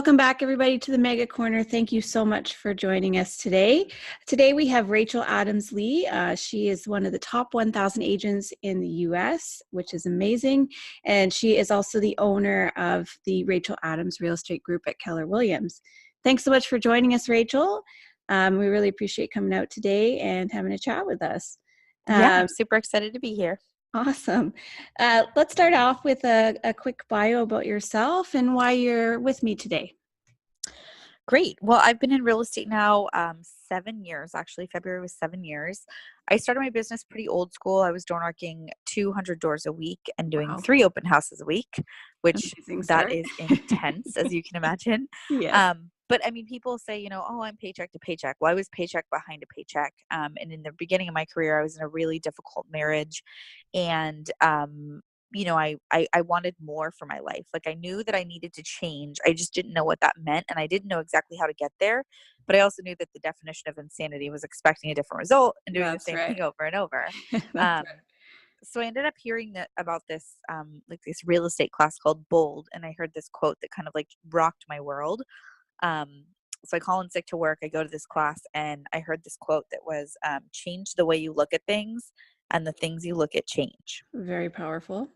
Welcome back, everybody, to the Mega Corner. Thank you so much for joining us today. Today, we have Rachel Adams-Lee. She is one of the top 1,000 agents in the U.S., which is amazing. And she is also the owner of the Rachel Adams Real Estate Group at Keller Williams. Thanks so much for joining us, Rachel. We really appreciate coming out today and having a chat with us. I'm super excited to be here. Awesome. Let's start off with a quick bio about yourself and why you're with me today. Great. Well, I've been in real estate now 7 years. Actually, February was 7 years. I started my business pretty old school. I was door knocking 200 doors a week and doing 3 open houses a week, which that is intense, as you can imagine. Yes. But I mean, people say, oh, I'm paycheck to paycheck. Well, I was paycheck behind a paycheck. And in the beginning of my career, I was in a really difficult marriage. And, I wanted more for my life. Like, I knew that I needed to change. I just didn't know what that meant. And I didn't know exactly how to get there. But I also knew that the definition of insanity was expecting a different result and doing the same thing over and over. So I ended up hearing about this, this real estate class called Bold. And I heard this quote that kind of like rocked my world. So I call in sick to work. I go to this class and I heard this quote that was, change the way you look at things and the things you look at change. Very powerful.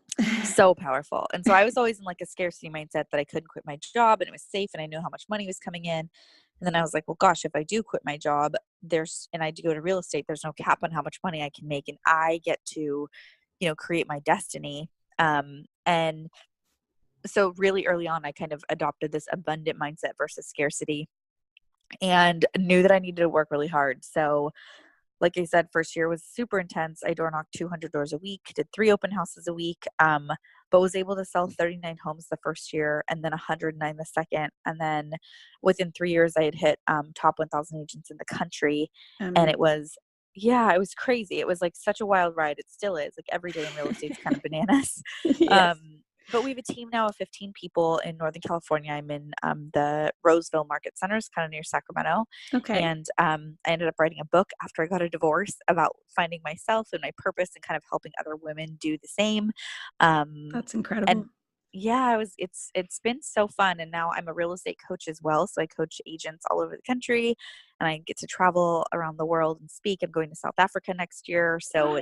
So powerful. And so I was always in like a scarcity mindset that I couldn't quit my job and it was safe and I knew how much money was coming in. And then I was like, well, gosh, if I do quit my job, and I do go to real estate, there's no cap on how much money I can make. And I get to, create my destiny. And so really early on, I kind of adopted this abundant mindset versus scarcity and knew that I needed to work really hard. So like I said, first year was super intense. I door knocked 200 doors a week, did 3 open houses a week, but was able to sell 39 homes the first year and then 109 the second. And then within 3 years, I had hit top 1,000 agents in the country. And it was crazy. It was like such a wild ride. It still is. Like every day in real estate is kind of bananas. Yes. But we have a team now of 15 people in Northern California. I'm in the Roseville Market Center, kind of near Sacramento. Okay. And I ended up writing a book after I got a divorce about finding myself and my purpose and kind of helping other women do the same. That's incredible. And it's been so fun. And now I'm a real estate coach as well. So I coach agents all over the country and I get to travel around the world and speak. I'm going to South Africa next year. So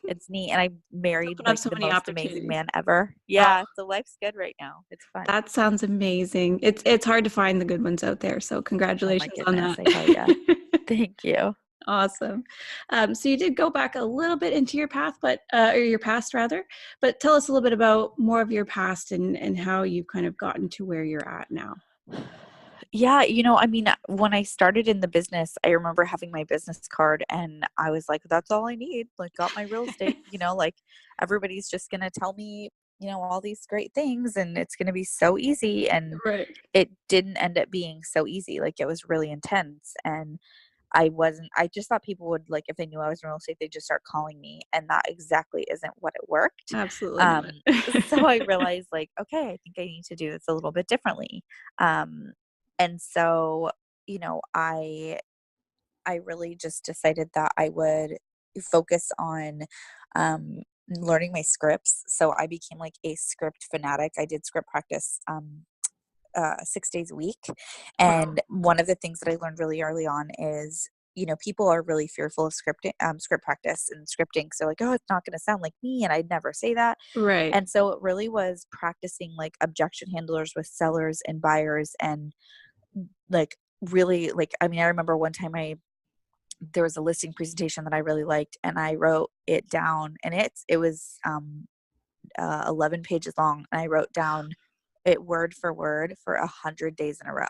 it's neat. And I married the most amazing man ever. Yeah. So life's good right now. It's fun. That sounds amazing. It's hard to find the good ones out there. So congratulations on that. I tell you. Thank you. Awesome. So you did go back a little bit into your path, or your past rather, but tell us a little bit about more of your past and how you've kind of gotten to where you're at now. Yeah. When I started in the business, I remember having my business card and I was like, that's all I need. Like got my real estate, like everybody's just going to tell me, all these great things and it's going to be so easy. And It didn't end up being so easy. Like it was really intense. And I just thought people would like, if they knew I was in real estate, they'd just start calling me. And that exactly isn't what it worked. Absolutely not. So I realized like, okay, I think I need to do this a little bit differently. And so, I really just decided that I would focus on, learning my scripts. So I became like a script fanatic. I did script practice, 6 days a week. And one of the things that I learned really early on is, people are really fearful of script practice and scripting. So like, oh, it's not going to sound like me. And I'd never say that. Right. And so it really was practicing like objection handlers with sellers and buyers and like really like, I remember one time there was a listing presentation that I really liked and I wrote it down and it was 11 pages long. And I wrote down it word for word for 100 days in a row.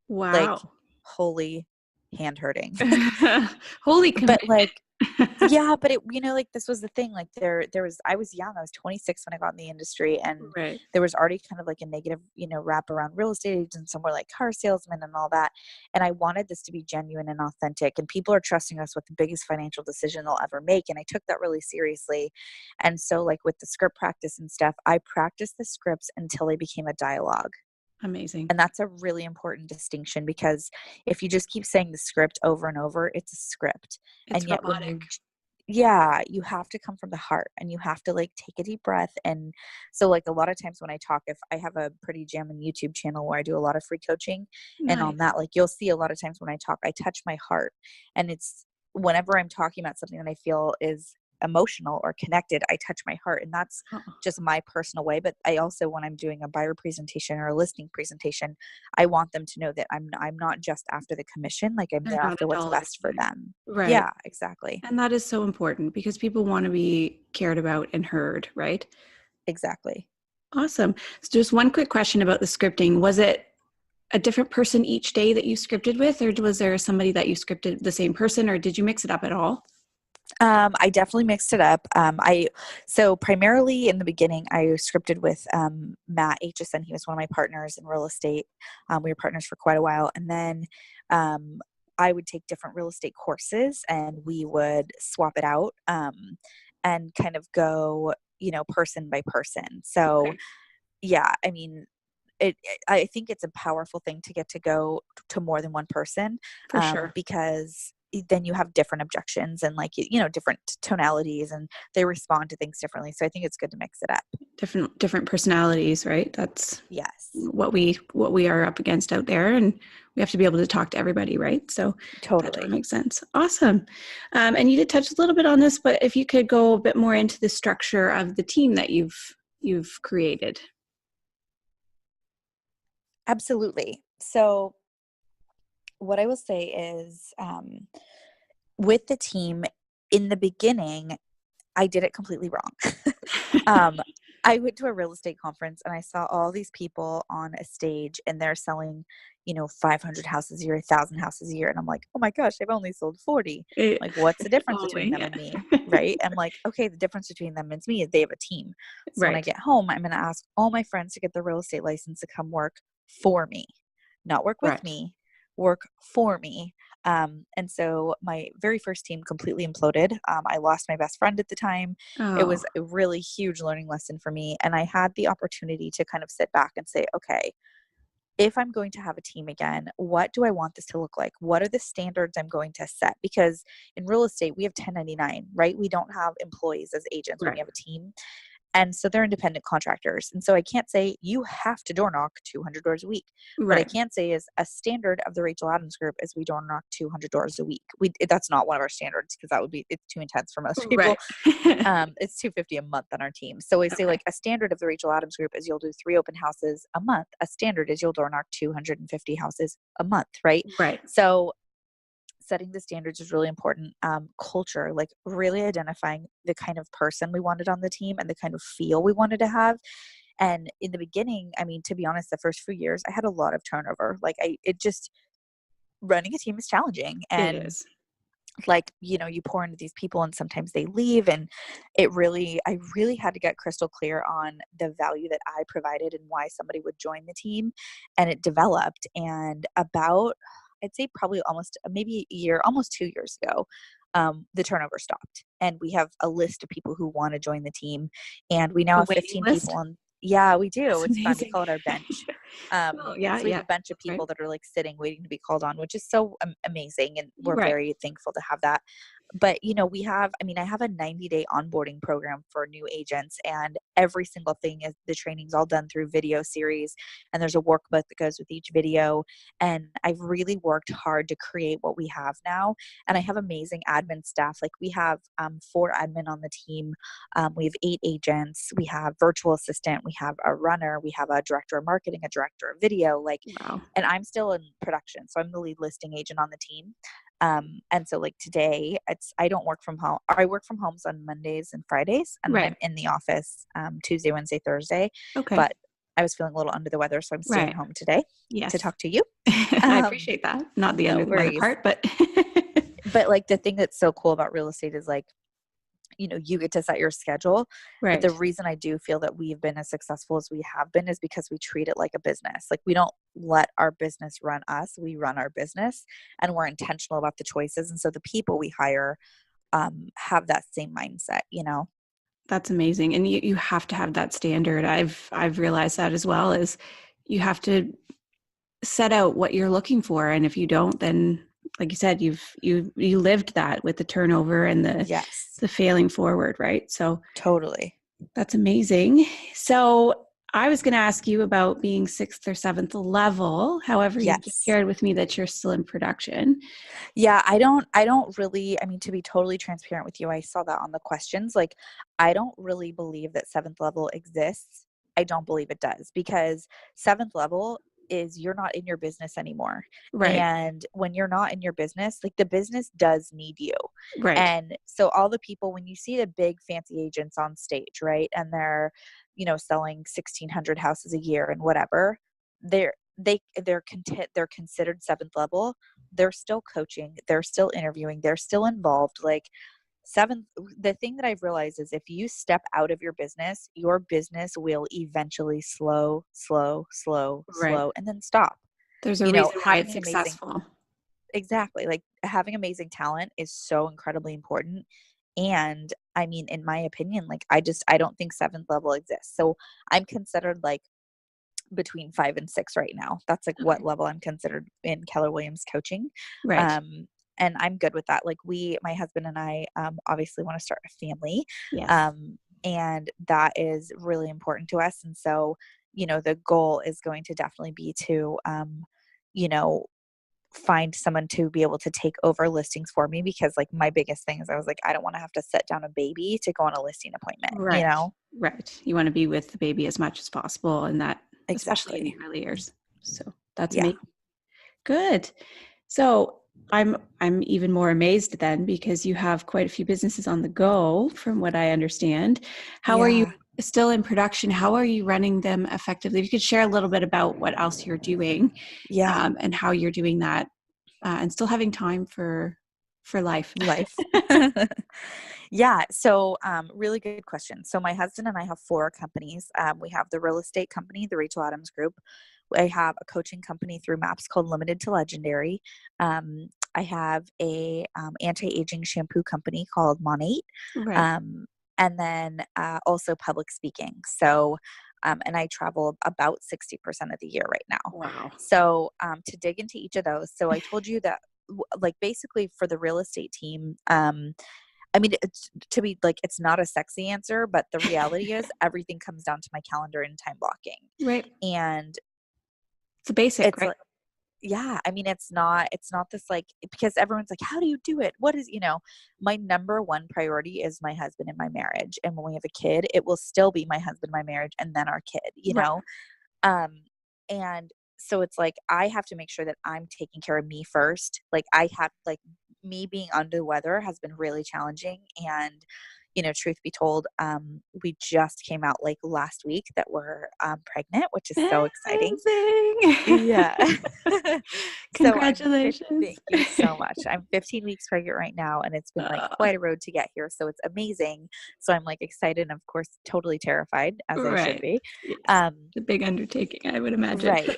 Wow. Like holy hand hurting. Holy commitment. But like, yeah, but it, like this was the thing, like I was young, I was 26 when I got in the industry and there was already kind of like a negative, wrap around real estate agents and we're like car salesmen and all that. And I wanted this to be genuine and authentic and people are trusting us with the biggest financial decision they'll ever make. And I took that really seriously. And so like with the script practice and stuff, I practiced the scripts until they became a dialogue. Amazing. And that's a really important distinction because if you just keep saying the script over and over, it's a script. It's and yet robotic. yeah, you have to come from the heart, and you have to like take a deep breath. And so like a lot of times when I talk, if I have a pretty jamming YouTube channel where I do a lot of free coaching, and on Nice. that, like you'll see a lot of times when I talk, I touch my heart. And it's whenever I'm talking about something that I feel is emotional or connected, I touch my heart. And that's Oh, just my personal way. But I also, when I'm doing a buyer presentation or a listing presentation, I want them to know that I'm not just after the commission, like I'm they're there not a after what's dollar best for sign. them. Right. Yeah, exactly. And that is so important because people want to be cared about and heard, right? Exactly. Awesome. So just one quick question about the scripting. Was it a different person each day that you scripted with, or was there somebody that you scripted the same person, or did you mix it up at all? I definitely mixed it up. So primarily in the beginning, I scripted with Matt Aitchison. He was one of my partners in real estate. We were partners for quite a while, and then um, I would take different real estate courses, and we would swap it out and kind of go, person by person. So Okay, yeah, I mean, I think it's a powerful thing to get to go to more than one person, for sure. because then you have different objections and like different tonalities, and they respond to things differently. So I think it's good to mix it up. Different personalities, right? That's Yes, what we are up against out there, and we have to be able to talk to everybody, right? So that totally totally. makes sense. Awesome. And you did touch a little bit on this, but if you could go a bit more into the structure of the team that you've created. Absolutely. So what I will say is, with the team in the beginning, I did it completely wrong. um, I went to a real estate conference and I saw all these people on a stage, and they're selling, 500 houses a year, 1,000 houses a year. And I'm like, oh my gosh, I've only sold 40. It, Like, what's the difference between following, them yeah. and me? Right. I'm like, okay, the difference between them and me is they have a team. So when I Right, get home, I'm going to ask all my friends to get the real estate license to come work for me, not work with correct. me, work for me. And so my very first team completely imploded. I lost my best friend at the time. It Oh, was a really huge learning lesson for me. And I had the opportunity to kind of sit back and say, okay, if I'm going to have a team again, what do I want this to look like? What are the standards I'm going to set? Because in real estate, we have 1099, right? We don't have employees as agents when right, you have a team. And so they're independent contractors. And so I can't say you have to door knock 200 doors a week. What I right, can say is a standard of the Rachel Adams Group is we door knock 200 doors a week. That's not one of our standards because it's too intense for most people. right. It's 250 a month on our team. So I say Okay, like a standard of the Rachel Adams Group is you'll do 3 open houses a month. A standard is you'll door knock 250 houses a month, right? right. So setting the standards is really important. Culture, like really identifying the kind of person we wanted on the team and the kind of feel we wanted to have. And in the beginning, I mean, to be honest, the first few years, I had a lot of turnover. Running a team is challenging. It And is. like, you pour into these people and sometimes they leave. And I really had to get crystal clear on the value that I provided and why somebody would join the team. And it developed. And about, I'd say probably almost maybe a year, almost 2 years ago, the turnover stopped. And we have a list of people who want to join the team. And we now A have waiting 15 people list? on. Yeah, we do. That's It's fun. We amazing. call it our bench. Oh, yeah, So we have yeah. a bunch of That's right. people that are like sitting, waiting to be called on, which is so amazing. And we're Right. very thankful to have that. But, I have a 90-day onboarding program for new agents, and every single thing is the training's all done through video series. And there's a workbook that goes with each video. And I've really worked hard to create what we have now. And I have amazing admin staff. Like we have 4 admin on the team. We have 8 agents. We have virtual assistant. We have a runner. We have a director of marketing, a director of video. Wow. And I'm still in production. So I'm the lead listing agent on the team. And so like today, I don't work from home. I work from home on Mondays and Fridays, and then Right. I'm in the office Tuesday, Wednesday, Thursday. Okay. But I was feeling a little under the weather, so I'm staying Right. home today to Yes. talk to you. I Um, appreciate that. Not the no under the weather worries. part, but But like the thing that's so cool about real estate is like, you get to set your schedule. But the right. reason I do feel that we've been as successful as we have been is because we treat it like a business. Like we don't let our business run us. We run our business, and we're intentional about the choices. And so the people we hire have that same mindset. That's amazing. And you have to have that standard. I've realized that as well, is you have to set out what you're looking for. And if you don't, then like you said, you lived that with the turnover and Yes, the failing forward, right? So totally. that's amazing. So I was going to ask you about being sixth or seventh level. However, you've just Yes. shared with me that you're still in production. Yeah, I don't really, I mean, to be totally transparent with you, I saw that on the questions. Like, I don't really believe that seventh level exists. I don't believe it does, because seventh level is you're not in your business anymore. Right. And when you're not in your business, like, the business does need you. Right. And so all the people, when you see the big fancy agents on stage, right, and they're, selling 1,600 houses a year and whatever, they're content, they're considered seventh level. They're still coaching, they're still interviewing, they're still involved. Like, seventh, the thing that I've realized is if you step out of your business will eventually Right. and then stop. There's a reason why it's Having amazing, successful. exactly, like, having amazing talent is so incredibly important. And I mean, in my opinion, like, I don't think seventh level exists. So I'm considered like between 5 and 6 right now. That's like what Okay. level I'm considered in Keller Williams coaching. Right. Um, and I'm good with that. Like, my husband and I, obviously want to start a family. Yes. Um, and that is really important to us. And so, the goal is going to definitely be to, you know, find someone to be able to take over listings for me, because like my biggest thing is I was like, I don't want to have to set down a baby to go on a listing appointment. Right. Right. You want to be with the baby as much as possible, and that, especially in the Exactly. early years. So that's Yeah. amazing. Good. So I'm even more amazed then, because you have quite a few businesses on the go, from what I understand. How are you Yeah. still in production? How are you running them effectively? If you could share a little bit about what else you're doing, Yeah. and how you're doing that, and still having time for life. Life. Yeah. So, really good question. So my husband and I have 4 companies. We have the real estate company, the Rachel Adams Group. I have a coaching company through MAPS called Limited to Legendary. I have a anti-aging shampoo company called Monate. Right. Um, and then also public speaking. So, and I travel about 60% of the year right now. Wow. So, to dig into each of those, so I told you that, like, basically for the real estate team, I mean, it's not a sexy answer, but the reality is everything comes down to my calendar and time blocking. Right. And It's a basic, it's right? like, yeah, I mean, it's not this, like, because everyone's like, how do you do it? What is, my number one priority is my husband and my marriage. And when we have a kid, it will still be my husband, my marriage, and then our kid, Right. Um, and so it's like, I have to make sure that I'm taking care of me first. Like, me being under the weather has been really challenging. And, truth be told, we just came out like last week that we're pregnant, which is so exciting. Amazing. Yeah. So Congratulations. thank you so much. I'm 15 weeks pregnant right now, and it's been like Uh, quite a road to get here. So it's amazing. So I'm like excited and of course totally terrified, as I should right. be. Yes. Um, The big undertaking, I would imagine. right.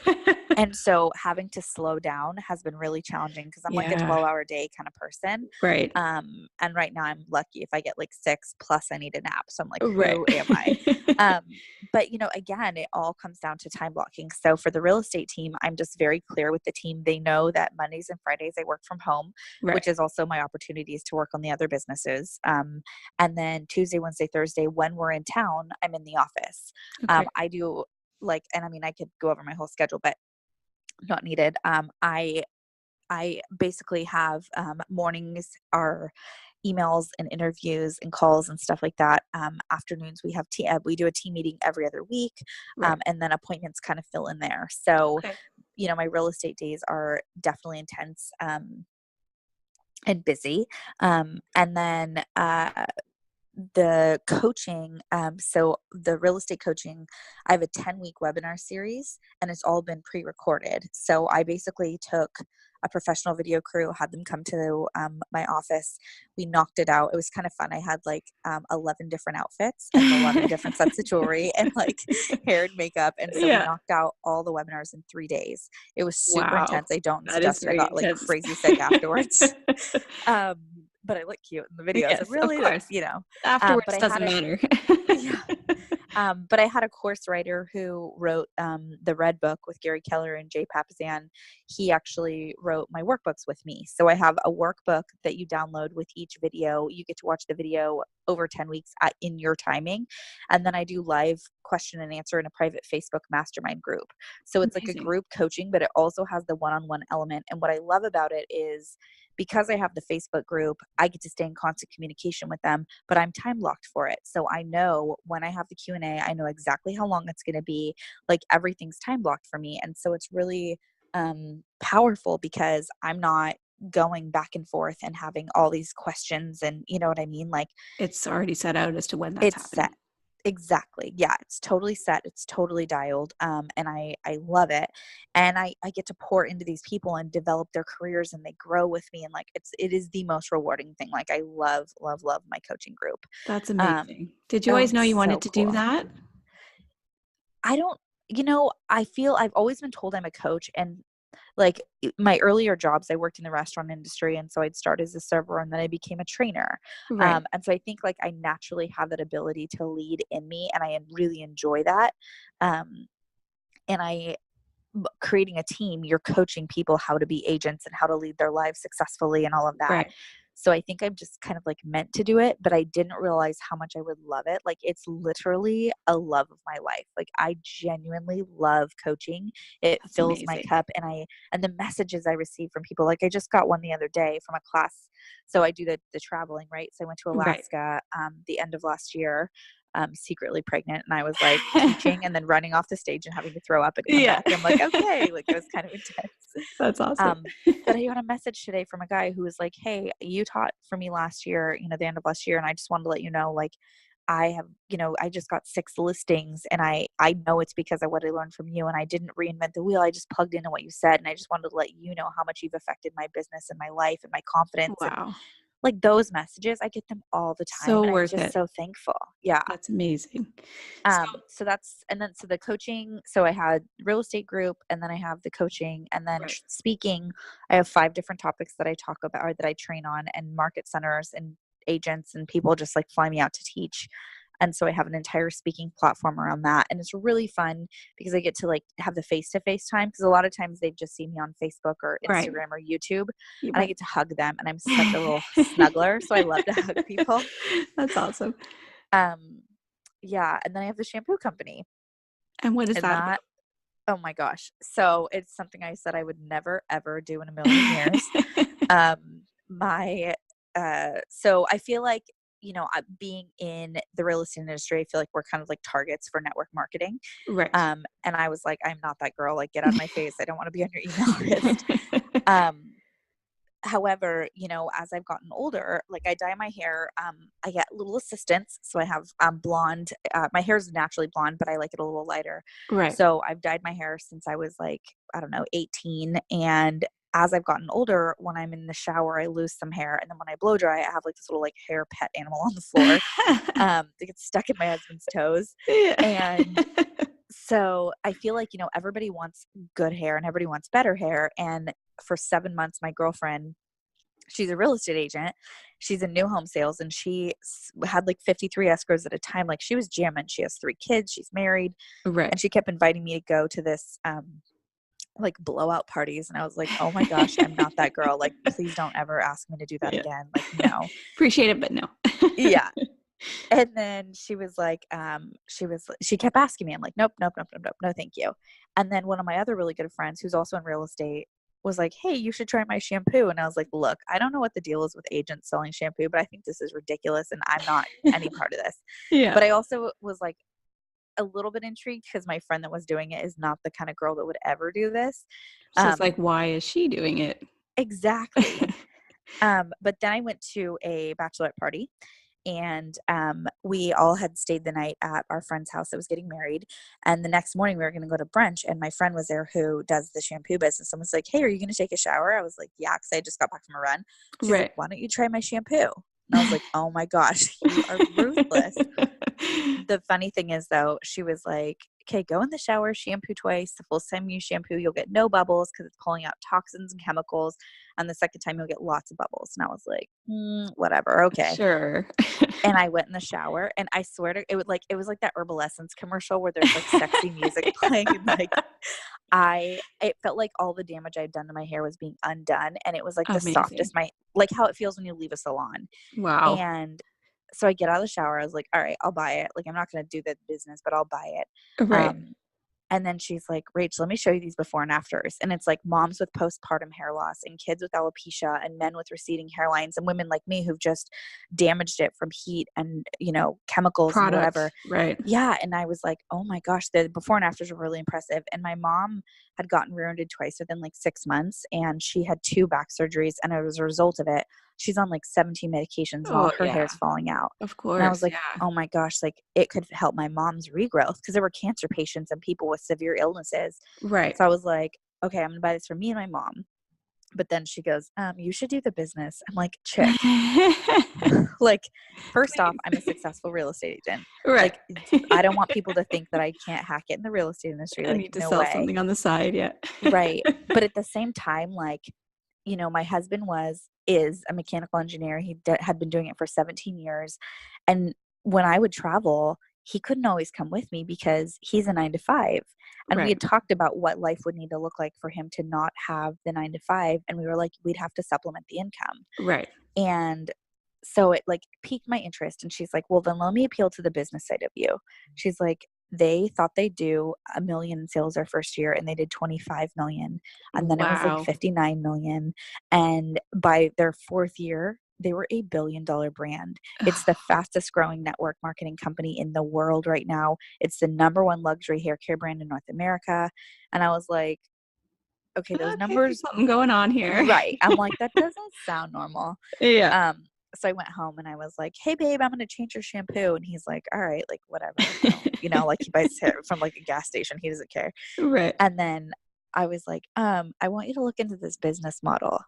And so having to slow down has been really challenging, because I'm like a Yeah. 12-hour day kind of person. Right. And right now I'm lucky if I get like 6 plus I need a nap. So I'm like, Right. who am I? Um, but again, it all comes down to time blocking. So for the real estate team, I'm just very clear with the team. They know that Mondays and Fridays I work from home, Right. which is also my opportunities to work on the other businesses. And then Tuesday, Wednesday, Thursday, when we're in town, I'm in the office. Okay. I do, like, and I mean, I could go over my whole schedule, but not needed. I basically have, mornings are emails and interviews and calls and stuff like that. Afternoons we do a team meeting every other week, Right. and then appointments kind of fill in there. So, Okay. my real estate days are definitely intense, and busy. And then the coaching, so the real estate coaching, I have a 10-week webinar series, and it's all been pre-recorded. So I basically took a professional video crew, had them come to my office. We knocked it out. It was kind of fun. I had like 11 different outfits and 11 different sets of jewelry and like hair and makeup. And so we Yeah. knocked out all the webinars in 3 days. It was super Wow. intense. I don't That is suggest it. I very got like intense. crazy sick afterwards. Um, but I look cute in the videos. It Yes, of really, course. but Afterwards I had doesn't it. matter. Yeah. But I had a course writer who wrote the Red Book with Gary Keller and Jay Papasan. He actually wrote my workbooks with me. So I have a workbook that you download with each video. You get to watch the video over 10 weeks in your timing. And then I do live question and answer in a private Facebook mastermind group. So it's like a group coaching, but it also has the one-on-one element. And what I love about it is because I have the Facebook group, I get to stay in constant communication with them, but I'm time locked for it. So I know when I have the Q&A, I know exactly how long it's going to be. Like everything's time blocked for me. And so it's really powerful because I'm not going back and forth and having all these questions, and you know what I mean? Like it's already set out as to when that's happening. Set. Exactly. Yeah. It's totally set. It's totally dialed. And I love it. And I get to pour into these people and develop their careers, and they grow with me. And like, it is the most rewarding thing. Like I love my coaching group. That's amazing. Did you always know you wanted to do that? I don't, I feel I've always been told I'm a coach, and like my earlier jobs, I worked in the restaurant industry. And so I'd start as a server and then I became a trainer. Right. And so I think like I naturally have that ability to lead in me, and I really enjoy that. And creating a team, you're coaching people how to be agents and how to lead their lives successfully and all of that. Right. So I think I'm just kind of like meant to do it, but I didn't realize how much I would love it. Like it's literally a love of my life. Like I genuinely love coaching. It That's fills amazing. my cup, and the messages I receive from people. Like I just got one the other day from a class. So I do the traveling, right? So I went to Alaska the end of last year. Secretly pregnant, and I was like teaching and then running off the stage and having to throw up and come back. I'm like, okay, like it was kind of intense. That's awesome. But I got a message today from a guy who was like, hey, you taught for me last year, the end of last year. And I just wanted to let you know, like, I have, I just got 6 listings, and I know it's because of what I learned from you, and I didn't reinvent the wheel. I just plugged into what you said. And I just wanted to let you know how much you've affected my business and my life and my confidence. Wow. And like those messages, I get them all the time. So and worth I'm just it. so thankful. Yeah. That's amazing. So the coaching, so I had real estate group, and then I have the coaching, and then speaking. I have 5 different topics that I talk about or that I train on, and market centers and agents and people just like fly me out to teach. And so I have an entire speaking platform around that. And it's really fun because I get to like have the face-to-face time, because a lot of times they've just seen me on Facebook or Instagram or YouTube, and I get to hug them, and I'm such a little snuggler. So I love to hug people. That's awesome. Yeah. And then I have the shampoo company. And what is that about? Oh my gosh. So it's something I said I would never, ever do in a million years. So I feel like, being in the real estate industry, I feel like we're kind of like targets for network marketing. Right. And I was like, I'm not that girl. Like, get out of my face. I don't want to be on your email list. However, as I've gotten older, like I dye my hair, I get little assistants. So I have blonde, my hair is naturally blonde, but I like it a little lighter. Right. So I've dyed my hair since I was like, I don't know, 18. And as I've gotten older, when I'm in the shower, I lose some hair. And then when I blow dry, I have like this little like hair pet animal on the floor that gets stuck in my husband's toes. Yeah. And so I feel like, everybody wants good hair and everybody wants better hair. And for 7 months, my girlfriend, she's a real estate agent. She's in new home sales, and she had like 53 escrows at a time. Like she was jamming. She has 3 kids. She's married. Right. And she kept inviting me to go to this, like blowout parties. And I was like, oh my gosh, I'm not that girl. Like, please don't ever ask me to do that again. Like, no. Appreciate it, but no. Yeah. And then she was like, she kept asking me. I'm like, nope, no, thank you. And then one of my other really good friends, who's also in real estate, was like, hey, you should try my shampoo. And I was like, look, I don't know what the deal is with agents selling shampoo, but I think this is ridiculous, and I'm not any part of this. Yeah. But I also was like a little bit intrigued because my friend that was doing it is not the kind of girl that would ever do this. So it's like, why is she doing it? Exactly. But then I went to a bachelorette party, and we all had stayed the night at our friend's house that was getting married. And the next morning we were going to go to brunch, and my friend was there who does the shampoo business. Someone was like, hey, are you going to take a shower? I was like, yeah, because I just got back from a run. She's like, why don't you try my shampoo? And I was like, oh my gosh, you are ruthless. The funny thing is, though, she was like, okay, go in the shower, shampoo twice. The first time you shampoo, you'll get no bubbles because it's pulling out toxins and chemicals. And the second time you'll get lots of bubbles. And I was like, whatever. Okay. Sure. And I went in the shower, and I swear to it was like that Herbal Essence commercial where there's like sexy music playing. And like it felt like all the damage I'd done to my hair was being undone. And it was like the Amazing. softest, like how it feels when you leave a salon. Wow. And so I get out of the shower. I was like, all right, I'll buy it. Like, I'm not going to do the business, but I'll buy it. Right. And then she's like, Rach, let me show you these before and afters. And it's like moms with postpartum hair loss and kids with alopecia and men with receding hairlines and women like me who've just damaged it from heat and, chemicals and whatever. Right. Yeah. And I was like, oh my gosh, the before and afters were really impressive. And my mom had gotten rear-ended twice within like 6 months, and she had 2 back surgeries. And as a result of it, she's on like 17 medications and all her hair's falling out. Of course. And I was like, oh my gosh, like it could help my mom's regrowth, because there were cancer patients and people with severe illnesses. Right. So I was like, okay, I'm going to buy this for me and my mom. But then she goes, you should do the business. I'm like, chick. Like, first off, I'm a successful real estate agent. Right. Like, I don't want people to think that I can't hack it in the real estate industry. I need to sell something on the side. Yeah. Right. But at the same time, like, my husband is a mechanical engineer. He had been doing it for 17 years. And when I would travel, he couldn't always come with me because he's a 9-to-5. And we had talked about what life would need to look like for him to not have the 9-to-5. And we were like, we'd have to supplement the income. Right. And so it like piqued my interest. And she's like, well, then let me appeal to the business side of you. She's like, they thought they'd do $1 million in sales their first year, and they did 25 million. And then it was like 59 million. And by their 4th year, they were $1 billion brand. It's the fastest growing network marketing company in the world right now. It's the #1 luxury hair care brand in North America. And I was like, okay, those numbers, something going on here. Right. I'm like, that doesn't sound normal. Yeah. So I went home and I was like, hey babe, I'm going to change your shampoo. And he's like, all right, like whatever, like he buys hair from like a gas station. He doesn't care. Right. And then I was like, I want you to look into this business model.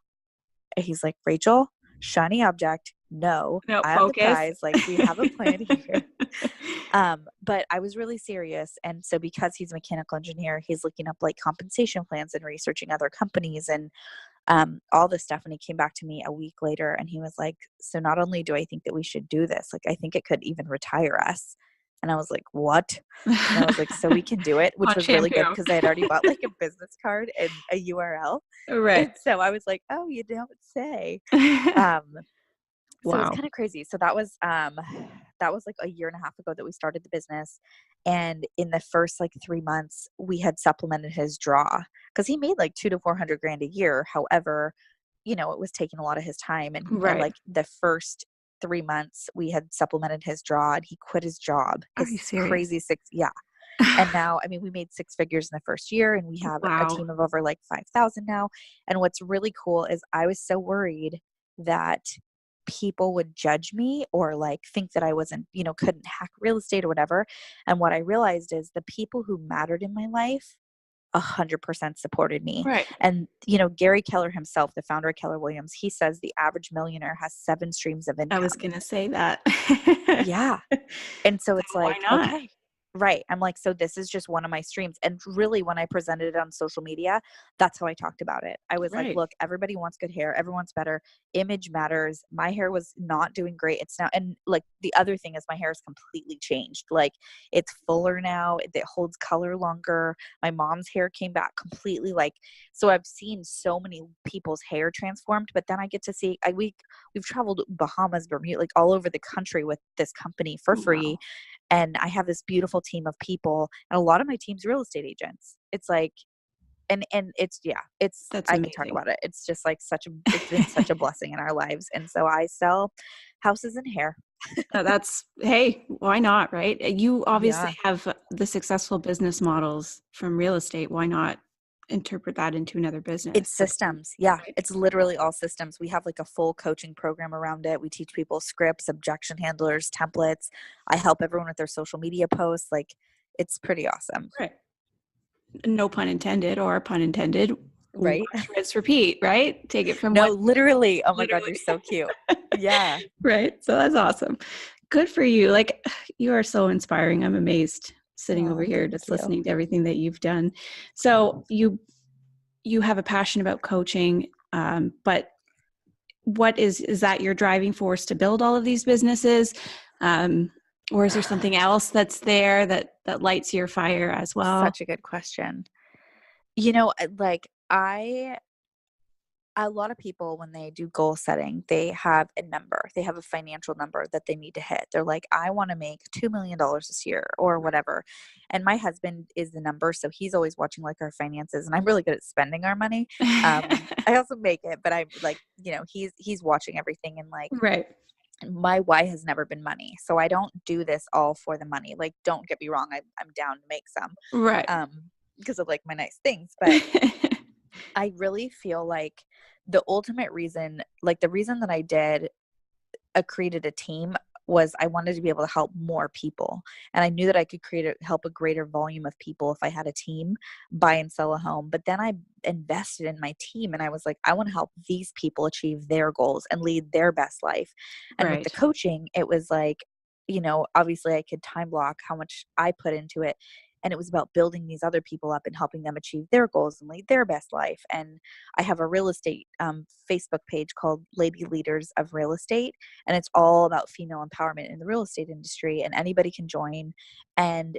And he's like, Rachel, shiny object. No, I have the prize. Like, we have a plan here. But I was really serious. And so because he's a mechanical engineer, he's looking up like compensation plans and researching other companies and all this stuff. And he came back to me a week later and he was like, so not only do I think that we should do this, like, I think it could even retire us. And I was like, what? And I was like, so we can do it, which was really good because I had already bought like a business card and a URL. Right. And so I was like, oh, you don't say. So it was kind of crazy. So that was like a year and a half ago that we started the business. And in the first like 3 months, we had supplemented his draw because he made like $200,000 to $400,000 a year. However, it was taking a lot of his time. And like the first 3 months, we had supplemented his draw, and he quit his job. Are you serious? Crazy yeah. And now, I mean, we made 6 figures in the first year, and we have a team of over like 5,000 now. And what's really cool is I was so worried that people would judge me or like think that I wasn't, couldn't hack real estate or whatever. And what I realized is the people who mattered in my life 100% supported me. Right. And, Gary Keller himself, the founder of Keller Williams, he says the average millionaire has 7 streams of income. I was going to say that. Yeah. And so it's like, why not? Okay. Right. I'm like, so this is just one of my streams. And really, when I presented it on social media, that's how I talked about it. I was like, look, everybody wants good hair. Everyone's better. Image matters. My hair was not doing great. It's now, and like the other thing is my hair is completely changed. Like it's fuller now. It holds color longer. My mom's hair came back completely. Like, so I've seen so many people's hair transformed, but then I get to see, we've traveled Bahamas, Bermuda, like all over the country with this company for free. Wow. And I have this beautiful team of people, and a lot of my team's real estate agents. It's like, and it's, that's I can talk about it. It's just like it's been such a blessing in our lives. And so I sell houses and hair. Hey, why not? Right. You obviously have the successful business models from real estate. Why not interpret that into another business? It's systems. Yeah. Right. It's literally all systems. We have like a full coaching program around it. We teach people scripts, objection handlers, templates. I help everyone with their social media posts. Like, it's pretty awesome. Right. No pun intended or pun intended. Right. Rinse, repeat, right? Take it from literally. Oh my God, you're so cute. Yeah. Right. So that's awesome. Good for you. Like, you are so inspiring. I'm amazed. sitting over Oh, here thank just you. listening to everything that you've done. So you have a passion about coaching, but what is that your driving force to build all of these businesses? Or is there something else that's there that lights your fire as well? Such a good question. Like a lot of people, when they do goal setting, they have a number, they have a financial number that they need to hit. They're like, I want to make $2 million this year or whatever. And my husband is the number. So he's always watching like our finances, and I'm really good at spending our money. I also make it, but I'm like, he's watching everything, and like, Right. my why has never been money. So I don't do this all for the money. Like, don't get me wrong. I'm down to make some, Right. because of like my nice things, but I really feel like the ultimate reason, like the reason that I created a team, was I wanted to be able to help more people. And I knew that I could help a greater volume of people if I had a team buy and sell a home. But then I invested in my team, and I was like, I want to help these people achieve their goals and lead their best life. And with the Right. coaching, it was like, obviously I could time block how much I put into it. And it was about building these other people up and helping them achieve their goals and lead their best life. And I have a real estate Facebook page called Lady Leaders of Real Estate. And it's all about female empowerment in the real estate industry, and anybody can join. And,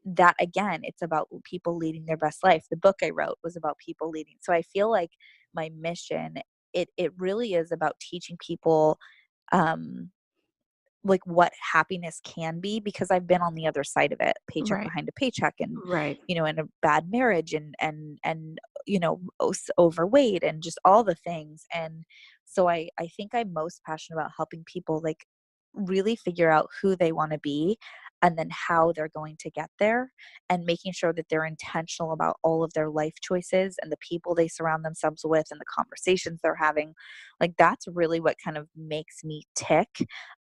that again, it's about people leading their best life. The book I wrote was about people leading. So I feel like my mission, it really is about teaching people, like what happiness can be, because I've been on the other side of it, paycheck Right. behind a paycheck, and, Right. in a bad marriage, and overweight, and just all the things. And so I think I'm most passionate about helping people like really figure out who they want to be, and then how they're going to get there, and making sure that they're intentional about all of their life choices and the people they surround themselves with and the conversations they're having. Like, that's really what kind of makes me tick.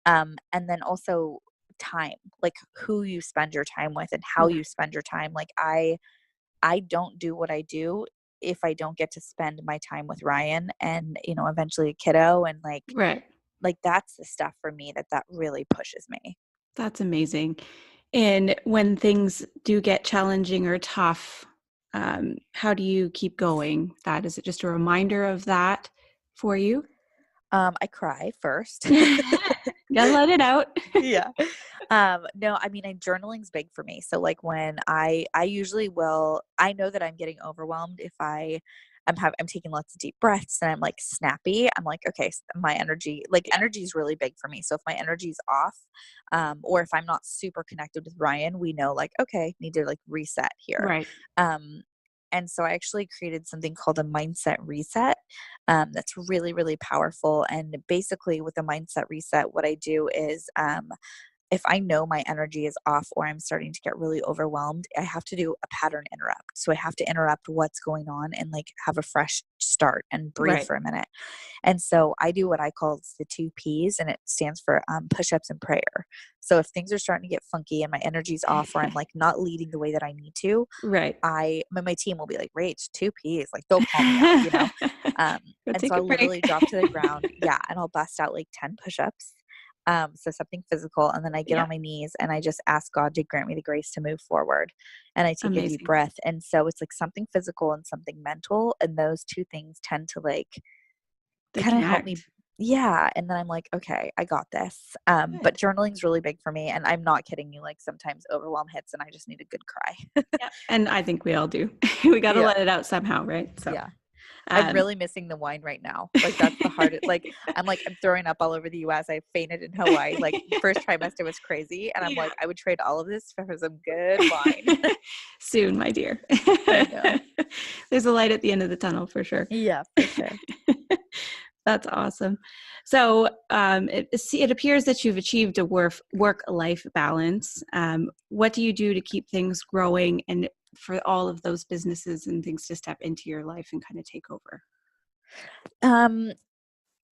And then also time, like who you spend your time with and how you spend your time. Like, I don't do what I do if I don't get to spend my time with Ryan and, eventually a kiddo. And Right. like that's the stuff for me that really pushes me. That's amazing. And when things do get challenging or tough, how do you keep going? Is it just a reminder of that for you? I cry first. Gotta let it out. Yeah. No, I mean, journaling's big for me. So like when I usually will, I know that I'm getting overwhelmed if I'm taking lots of deep breaths and I'm like snappy. I'm like, okay, my energy, energy is really big for me. So if my energy's off, or if I'm not super connected with Ryan, we know like, okay, need to like reset here. Right. Um, and so I actually created something called a mindset reset. That's really, really powerful. And basically with a mindset reset, what I do is, if I know my energy is off or I'm starting to get really overwhelmed, I have to do a pattern interrupt. So I have to interrupt what's going on and like have a fresh start and breathe Right. for a minute. And so I do what I call the 2 Ps, and it stands for push-ups and prayer. So if things are starting to get funky and my energy's off, or I'm like not leading the way that I need to, Right. my team will be like, Rach, 2 Ps, like they'll call me up. Go And so take a I'll break. literally drop to the ground. Yeah. And I'll bust out like 10 push-ups. So something physical. And then I get Yeah. on my knees and I just ask God to grant me the grace to move forward. And I take a deep Amazing. breath. And so it's like something physical and something mental. And those two things tend to like They kind of help me. connect. Yeah. And then I'm like, okay, I got this. But Good. journaling's really big for me. And I'm not kidding you. Like sometimes overwhelm hits and I just need a good cry. Yeah. And I think we all do. We got to Yeah. let it out somehow, right? So, Yeah. I'm um, really missing the wine right now. Like that's the hardest. I'm throwing up all over the US. I fainted in Hawaii. Like first trimester was crazy. And I'm yeah. like, I would trade all of this for some good wine. Soon, my dear. I know. There's a light at the end of the tunnel for sure. Yeah, for sure. That's awesome. So it appears that you've achieved a work-life balance. What do you do to keep things growing and for all of those businesses and things to step into your life and kind of take over? Um,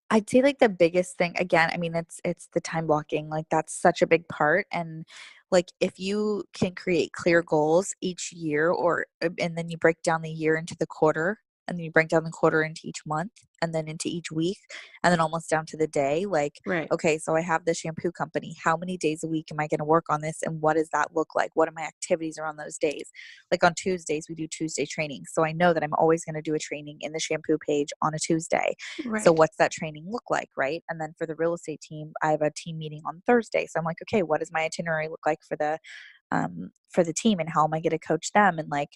I'd say like the biggest thing again, I mean, it's the time blocking. Like that's such a big part. And like if you can create clear goals each year and then you break down the year into the quarter, and then you break down the quarter into each month and then into each week and then almost down to the day. Like, Right. okay, so I have the shampoo company. How many days a week am I going to work on this? And what does that look like? What are my activities around those days? Like on Tuesdays, we do Tuesday training. So I know that I'm always going to do a training in the shampoo page on a Tuesday. So Right. what's that training look like? Right. And then for the real estate team, I have a team meeting on Thursday. So I'm like, okay, what does my itinerary look like for the team, and how am I going to coach them? And like,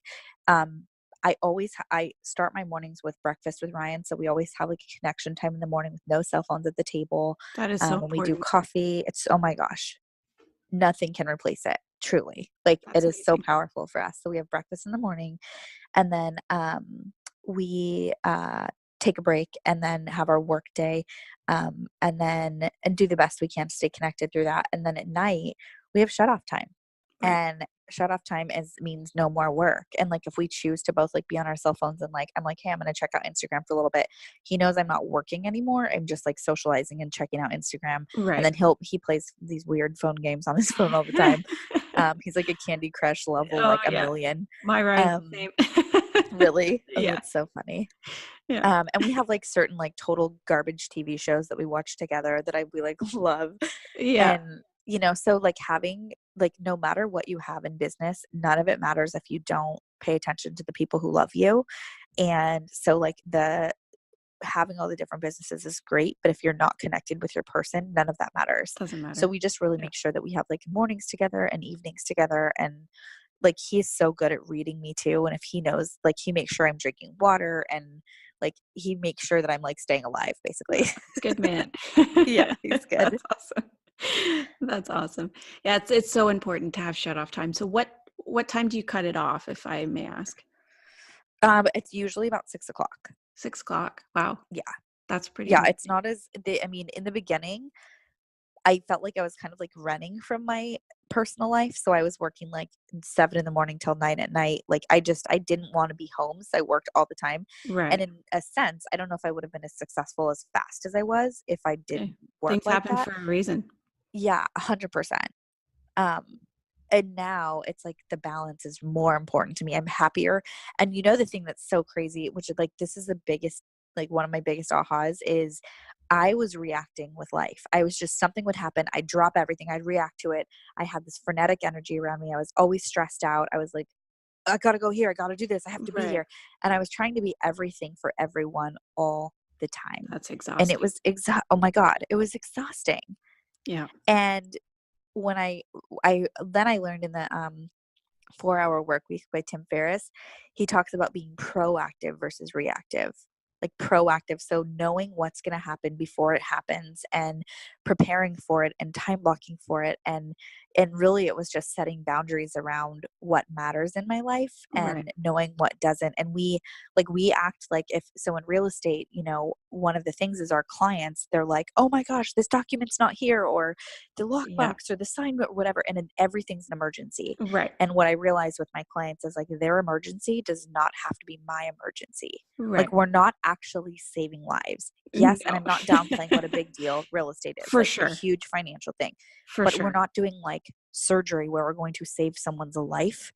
I start my mornings with breakfast with Ryan. So we always have like a connection time in the morning with no cell phones at the table. That is so When we do important. coffee, it's, oh my gosh, nothing can replace it. Truly. Like it That's is so amazing. powerful for us. So we have breakfast in the morning, and then, we, take a break and then have our work day, and do the best we can to stay connected through that. And then at night we have shut off time, Right. and shut off time means no more work. And like, if we choose to both like be on our cell phones and like, I'm like, hey, I'm going to check out Instagram for a little bit. He knows I'm not working anymore. I'm just like socializing and checking out Instagram. And Right. then he plays these weird phone games on his phone all the time. He's like a Candy Crush level, Oh like a yeah. million. My Ryan's the Um, same. really? Oh, Yeah. that's so funny. Yeah. And we have like certain like total garbage TV shows that we watch together that we like love. Yeah. And, so like having like, no matter what you have in business, none of it matters if you don't pay attention to the people who love you. And so like having all the different businesses is great, but if you're not connected with your person, none of that matters. Doesn't So matter. we just really Yeah. make sure that we have like mornings together and evenings together. And like, he's so good at reading me too. And if he knows, like, he makes sure I'm drinking water, and like, he makes sure that I'm like staying alive, basically. Good man. Yeah, he's good. That's awesome. That's awesome. Yeah, it's so important to have shut off time. So what time do you cut it off, if I may ask? It's usually about 6 o'clock. 6 o'clock. Wow. Yeah. That's pretty Yeah. It's amazing. not I mean, in the beginning, I felt like I was kind of like running from my personal life. So I was working like 7 in the morning till 9 at night. Like, I didn't want to be home. So I worked all the time. And Right. in a sense, I don't know if I would have been as successful as fast as I was if I Okay. didn't work Things like happen that. for a reason. Yeah, 100%. Um, and now it's like the balance is more important to me. I'm happier. And the thing that's so crazy, which is like, this is the biggest, like one of my biggest ahas, is I was reacting with life. I was just, something would happen. I'd drop everything. I'd react to it. I had this frenetic energy around me. I was always stressed out. I was like, I got to go here. I got to do this. I have to be Right. here. And I was trying to be everything for everyone all the time. That's And it exhausting. was oh my God, it was exhausting. Yeah. And when I learned in the 4-Hour Work Week by Tim Ferriss, he talks about being proactive versus reactive. Like proactive, so knowing what's going to happen before it happens and preparing for it and time blocking for it, and really it was just setting boundaries around what matters in my life Right. and knowing what doesn't. And we act like, if so in real estate, one of the things is our clients, they're like, oh my gosh, this document's not here, or the Yeah. lockbox or the sign, or whatever, and then everything's an emergency. Right. And what I realized with my clients is like, their emergency does not have to be my emergency. Right. Like, we're not actually saving lives. Yes, and No. I'm not downplaying what a big deal real estate is, For like a sure. huge financial thing. For But we're sure. not doing like surgery where we're going to save someone's life.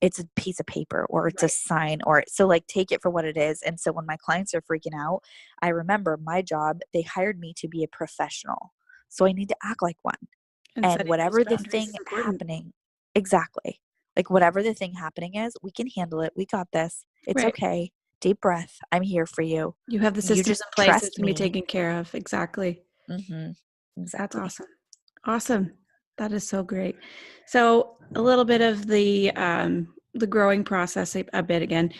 It's a piece of paper, or it's a Right. sign, or so like, take it for what it is. And so when my clients are freaking out, I remember my job, they hired me to be a professional. So I need to act like one. And And setting those whatever the boundaries thing is important. happening, exactly. Like, whatever the thing happening is, we can handle it. We got this. It's Right. okay. Deep breath. I'm here for you. You have the You systems just in place that trust can be me. taken care of. Exactly. Mm-hmm. That's Exactly. awesome. Awesome. That is so great. So a little bit of the growing process a bit again.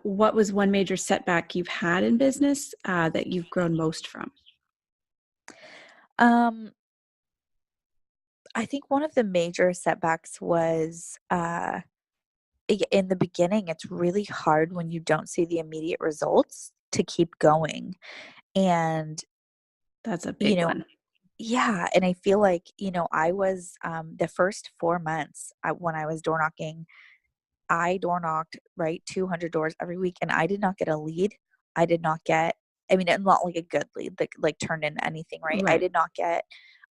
What was one major setback you've had in business that you've grown most from? Um, I think one of the major setbacks was in the beginning, it's really hard when you don't see the immediate results to keep going. And, That's a you big know, one. yeah. And I feel like, I was the first 4 months when I was door knocking, I door knocked, right, 200 doors every week, and I did not get a lead. I did not get, I mean, not like a good lead, like turned into anything, right? I Right. did not get,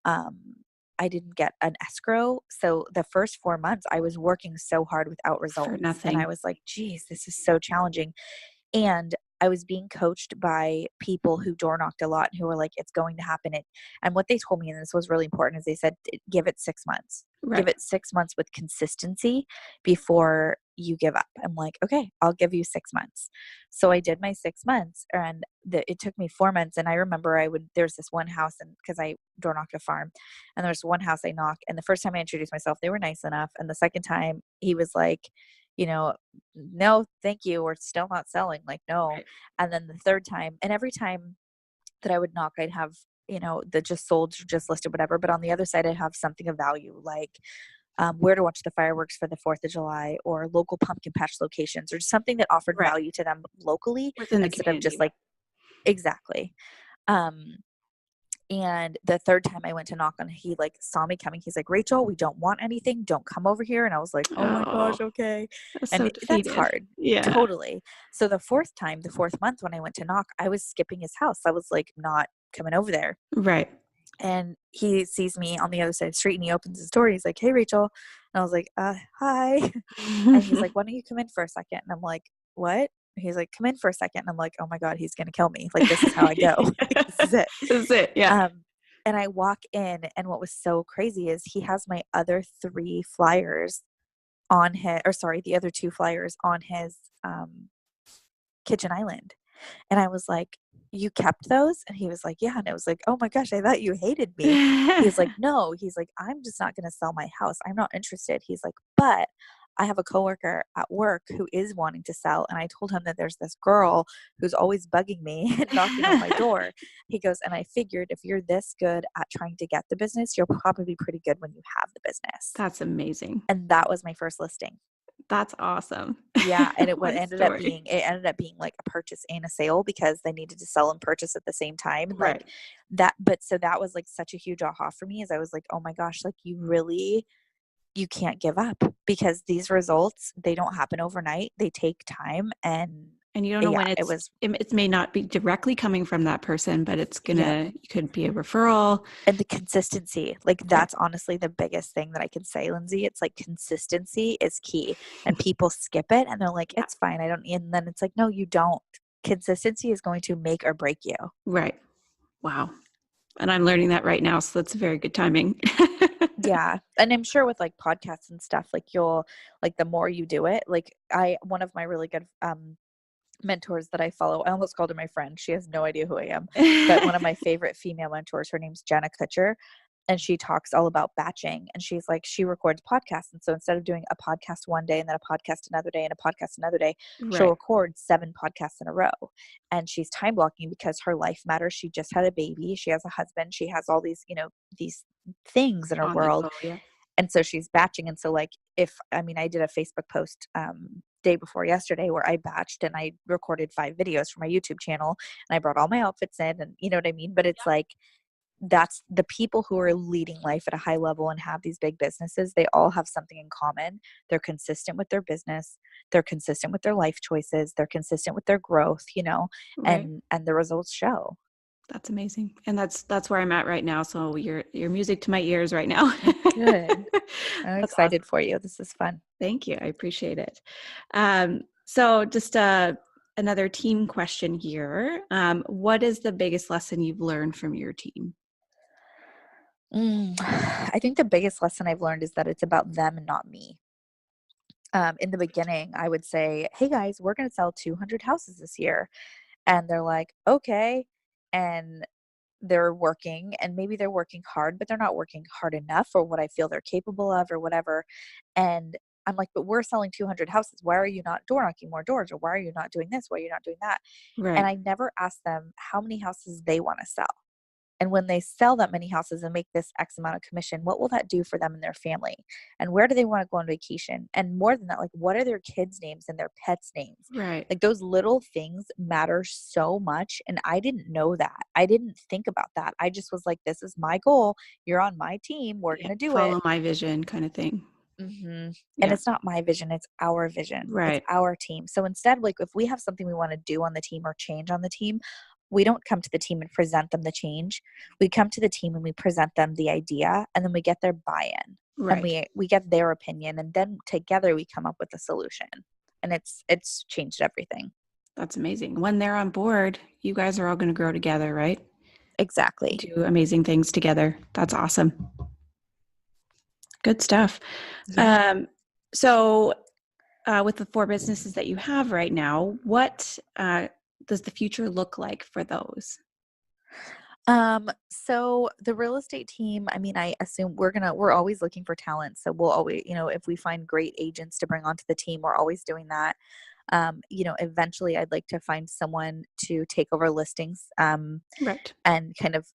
um, I didn't get an escrow. So the first 4 months, I was working so hard without For results, and I nothing. was like, geez, this is so challenging. And I was being coached by people who door knocked a lot and who were like, it's going to happen. And what they told me, and this was really important, is they said, give it 6 months. Right. Give it 6 months with consistency before you give up. I'm like, okay, I'll give you 6 months. So I did my 6 months, and it took me 4 months. And I remember there's this one house, and because I door knocked a farm, and there's one house I knocked. And the first time I introduced myself, they were nice enough. And the second time he was like, no, thank you. We're still not selling. Like, no. Right. And then the third time, and every time that I would knock, I'd have, the just sold, just listed, whatever. But on the other side, I'd have something of value, like where to watch the fireworks for the 4th of July, or local pumpkin patch locations, or something that offered Right. value to them locally Within the instead community. of just like, exactly. And the third time I went to knock on, he like saw me coming. He's like, Rachel, we don't want anything. Don't come over here. And I was like, oh my gosh, okay. That's And so that's defeated. hard. Yeah. Totally. So the fourth month when I went to knock, I was skipping his house. I was like, not coming over there. Right. And he sees me on the other side of the street, and he opens his door. He's like, hey, Rachel. And I was like, hi. And he's like, why don't you come in for a second? And I'm like, what? He's like, come in for a second. And I'm like, oh my God, he's going to kill me. Like, this is how I go. Like, this is it. This is it. Yeah. And I walk in, and what was so crazy is he has my other 3 flyers on the other 2 flyers on his kitchen island. And I was like, you kept those? And he was like, yeah. And I was like, oh my gosh, I thought you hated me. He's like, no. He's like, I'm just not going to sell my house. I'm not interested. He's like, but I have a coworker at work who is wanting to sell. And I told him that there's this girl who's always bugging me and knocking on my door. He goes, and I figured if you're this good at trying to get the business, you'll probably be pretty good when you have the business. That's amazing. And that was my first listing. That's awesome. Yeah. And it ended up being like a purchase and a sale, because they needed to sell and purchase at the same time. And right. like that, but so that was like such a huge aha for me, as I was like, oh my gosh, like you can't give up, because these results, they don't happen overnight. They take time, and you don't know when it may not be directly coming from that person, but it's it could be a referral. And the consistency, like that's honestly the biggest thing that I can say, Lindsay. It's like consistency is key, and people skip it and they're like, it's fine. I don't need, and then it's like, no, you don't. Consistency is going to make or break you. Right. Wow. And I'm learning that right now. So that's very good timing. Yeah. And I'm sure with like podcasts and stuff, like the more you do it, like one of my really good, mentors that I follow, I almost called her my friend. She has no idea who I am, but one of my favorite female mentors, her name's Jenna Kutcher. And she talks all about batching, and she's like, she records podcasts. And so instead of doing a podcast one day and then a podcast another day and a podcast another day, she'll record 7 podcasts in a row. And she's time blocking because her life matters. She just had a baby. She has a husband. She has all these, these things in her world. And so she's batching. And so like, I did a Facebook post, day before yesterday, where I batched and I recorded 5 videos for my YouTube channel, and I brought all my outfits in, and you know what I mean? But it's like, that's the people who are leading life at a high level and have these big businesses. They all have something in common. They're consistent with their business. They're consistent with their life choices. They're consistent with their growth, and the results show. That's amazing. And that's where I'm at right now. So you're music to my ears right now. Good. I'm excited for you. This is fun. Thank you. I appreciate it. So just another team question here. What is the biggest lesson you've learned from your team? I think the biggest lesson I've learned is that it's about them and not me. In the beginning, I would say, hey guys, we're going to sell 200 houses this year. And they're like, okay. And they're working, and maybe they're working hard, but they're not working hard enough for what I feel they're capable of or whatever. And I'm like, but we're selling 200 houses. Why are you not door knocking more doors? Or why are you not doing this? Why are you not doing that? Right. And I never ask them how many houses they want to sell. And when they sell that many houses and make this X amount of commission, what will that do for them and their family? And where do they want to go on vacation? And more than that, like, what are their kids' names and their pets' names? Right. Like, those little things matter so much. And I didn't know that. I didn't think about that. I just was like, this is my goal. You're on my team. We're going to do follow my vision kind of thing. Mm-hmm. And it's not my vision. It's our vision. Right. It's our team. So instead, like, if we have something we want to do on the team or change on the team, we don't come to the team and present them the change. We come to the team and we present them the idea, and then we get their buy-in. Right. And we get their opinion, and then together we come up with a solution. And it's changed everything. That's amazing. When they're on board, you guys are all going to grow together, right? Exactly. Do amazing things together. That's awesome. Good stuff. Yeah. So with the 4 businesses that you have right now, what does the future look like for those? So the real estate team, I mean, I assume we're always looking for talent. So we'll always, if we find great agents to bring onto the team, we're always doing that. Eventually I'd like to find someone to take over listings, Right. and kind of,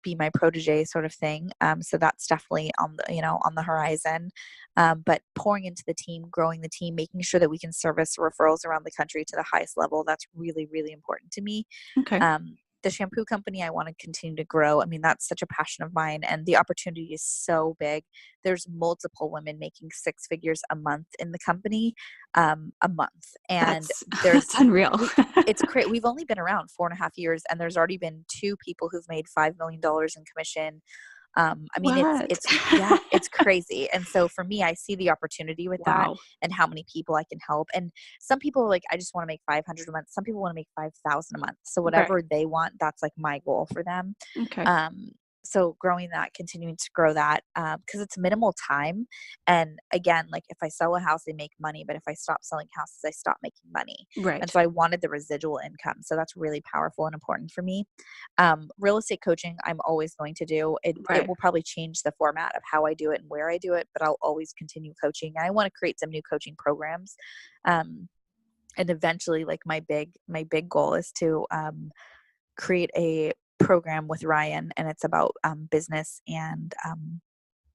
be my protege sort of thing. So that's definitely on the horizon. But pouring into the team, growing the team, making sure that we can service referrals around the country to the highest level. That's really, really important to me. Okay. The shampoo company, I want to continue to grow. I mean, that's such a passion of mine, and the opportunity is so big. There's multiple women making 6 figures a month in the company, a month, and That's unreal. it's great. We've only been around 4.5 years, and there's already been 2 people who've made $5 million in commission. I mean, What? yeah, it's crazy. And so for me, I see the opportunity with that Wow. and how many people I can help. And some people are like, I just want to make 500 a month. Some people want to make 5,000 a month. So Right. whatever they want, that's like my goal for them. Okay. So growing that, continuing to grow that, because it's minimal time. And again, like if I sell a house, I make money, but if I stop selling houses, I stop making money. Right. And so I wanted the residual income. So that's really powerful and important for me. Real estate coaching, I'm always going to do. It Right. will probably change the format of how I do it and where I do it, but I'll always continue coaching. And I want to create some new coaching programs. And eventually, like my big goal is to create a program with Ryan, and it's about business and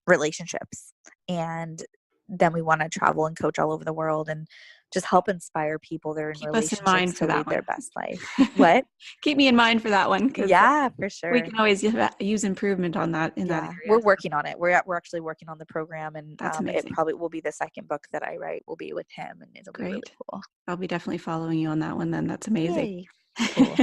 relationships. And then we want to travel and coach all over the world and just help inspire people that are in Keep us in relationships mind to for that lead one. their best life. What? Keep me in mind for that one, because Yeah, for we sure. can always use improvement on that in that Yeah, area. we're working on it. We're actually working on the program, and That's it amazing. probably will be the second book that I write will be with him, and it'll be really Great. cool. I'll be definitely following you on that one then. That's amazing. Yay. Cool.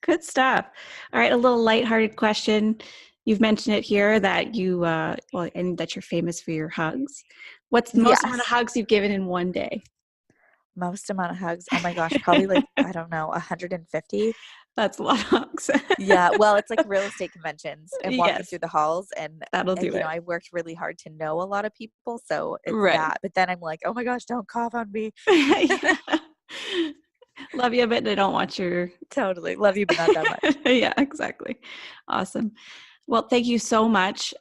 Good stuff. All right, a little lighthearted question. You've mentioned it here that you, and that you're famous for your hugs. What's the most amount of Yes. hugs you've given in one day? Most amount of hugs. Oh my gosh, probably like, I don't know, 150. That's a lot of hugs. Yeah, well, it's like real estate conventions and walking Yes, through the halls, and that'll do it. I worked really hard to know a lot of people, so it's Right. that. But then I'm like, oh my gosh, don't cough on me. Yeah. Love you, but I don't want your. Totally love you, but not that much. Yeah, exactly. Awesome. Well, thank you so much.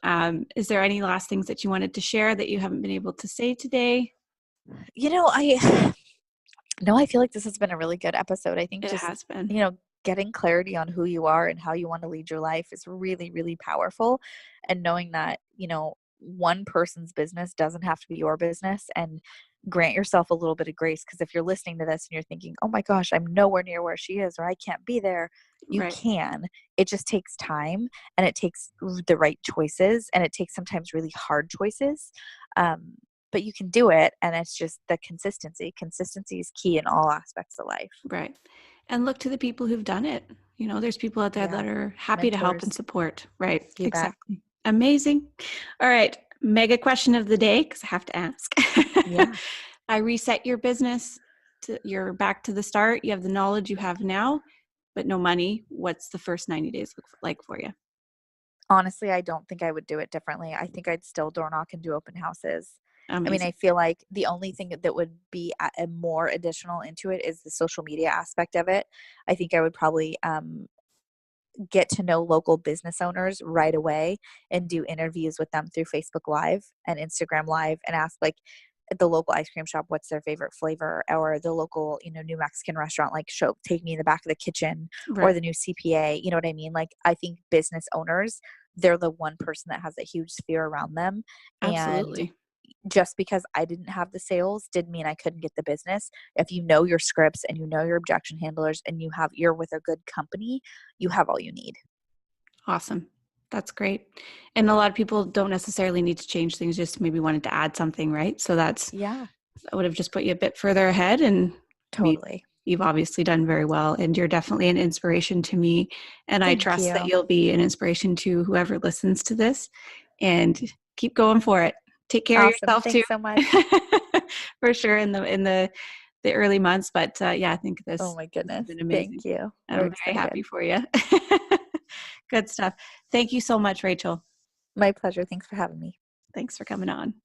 Is there any last things that you wanted to share that you haven't been able to say today? I feel like this has been a really good episode. I think It just, has been. getting clarity on who you are and how you want to lead your life is really, really powerful. And knowing that, one person's business doesn't have to be your business, and grant yourself a little bit of grace. Because if you're listening to this and you're thinking, oh my gosh, I'm nowhere near where she is, or I can't be there, you Right. can. It just takes time, and it takes the right choices, and it takes sometimes really hard choices. But you can do it, and it's just the consistency. Consistency is key in all aspects of life. Right. And look to the people who've done it. There's people out there Yeah. that are happy to help and Mentors. support. Right. You bet. Exactly. Amazing. All right. Mega question of the day, because I have to ask. Yeah. I reset your business. You're back to the start. You have the knowledge you have now, but no money. What's the first 90 days look like for you? Honestly, I don't think I would do it differently. I think I'd still door knock and do open houses. I mean, Amazing. I feel like the only thing that would be a more additional into it is the social media aspect of it. I think I would probably get to know local business owners right away and do interviews with them through Facebook Live and Instagram Live, and ask, like, at the local ice cream shop, what's their favorite flavor, or the local, new Mexican restaurant, like, take me in the back of the kitchen, or Right. the new CPA, you know what I mean? Like, I think business owners, they're the one person that has a huge sphere around them. And Absolutely. just because I didn't have the sales didn't mean I couldn't get the business. If you know your scripts and you know your objection handlers, and you're with a good company, you have all you need. Awesome. That's great. And a lot of people don't necessarily need to change things, just maybe wanted to add something, right? So that Yeah, would have just put you a bit further ahead. And totally. you've obviously done very well, and you're definitely an inspiration to me. And I Thank trust that you. you'll be an inspiration to whoever listens to this, and keep going for it. Take care of Awesome. yourself too. Thanks so much. For sure. In the the early months, but yeah, I think this Oh my goodness. has been amazing. Thank you. I'm very happy for you. Good stuff. Thank you so much, Rachel. My pleasure. Thanks for having me. Thanks for coming on.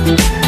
Thank you.